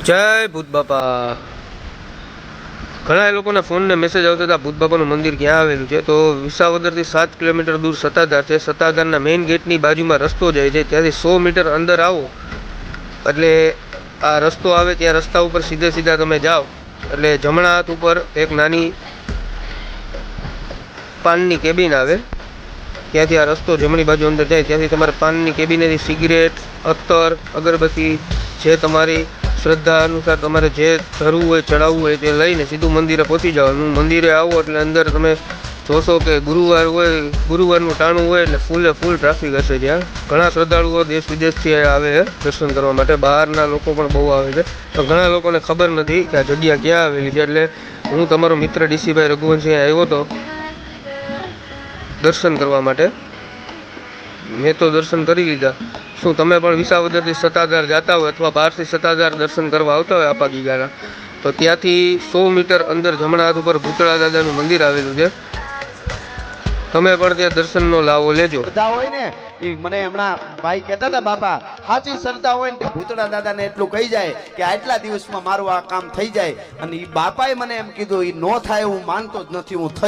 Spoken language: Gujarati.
જય ભૂત બાપા. ઘણા લોકોના ફોનને મેસેજ આવતા હતા ભૂત બાપાનું મંદિર ક્યાં આવેલું છે. તો વિસાવદરથી 7 કિલોમીટર દૂર સત્તાધાર છે. સત્તાધારના મેઇન ગેટની બાજુમાં રસ્તો જાય છે. ત્યાંથી 100 મીટર અંદર આવો એટલે આ રસ્તો આવે. ત્યાં રસ્તા ઉપર સીધે સીધા તમે જાઓ એટલે જમણા હાથ ઉપર એક નાની પાનની કેબિન આવે. ત્યાંથી આ રસ્તો જમણી બાજુ અંદર જાય. ત્યાંથી તમારે પાનની કેબિનેથી સિગરેટ, અત્તર, અગરબત્તી જે તમારી શ્રદ્ધા અનુસાર તમારે જે ધરવું હોય ચડાવવું હોય તે લઈને સીધું મંદિરે પહોંચી જવાનું. મંદિરે આવો એટલે અંદર તમે જોશો કે ગુરુવાર હોય, ગુરુવારનું ટાણું હોય એટલે ફૂલ ટ્રાફિક હશે. ત્યાં ઘણા શ્રદ્ધાળુઓ દેશ વિદેશથી આવે છે દર્શન કરવા માટે. બહારના લોકો પણ બહુ આવે છે. તો ઘણા લોકોને ખબર નથી કે આ જગ્યા ક્યાં આવેલી છે. એટલે હું તમારો મિત્ર ડીસીભાઈ રઘુવંશી આવ્યો હતો દર્શન કરવા માટે. મેં તો દર્શન કરી લીધા. શું તમે પણ વિસાવદરથી સત્તાધાર જતા હોય અથવા બહારથી સત્તાધાર દર્શન કરવા આવતા હોય આપા ગીગાના, તો ત્યાંથી 100 મીટર અંદર જમણા હાથ ઉપર ભૂતળા દાદાનું મંદિર આવેલું છે. તમે પણ ત્યાં દર્શનનો લાવો લેજો. શ્રદ્ધા હોય ને એ મને હમણાં ભાઈ કહેતા હતા બાપા સાચી શ્રદ્ધા હોય ને ભૂતળા દાદાને એટલું કહી જાય કે આટલા દિવસમાં મારું આ કામ થઈ જાય. અને એ બાપાએ મને એમ કીધું એ નો થાય હું માનતો જ નથી, હું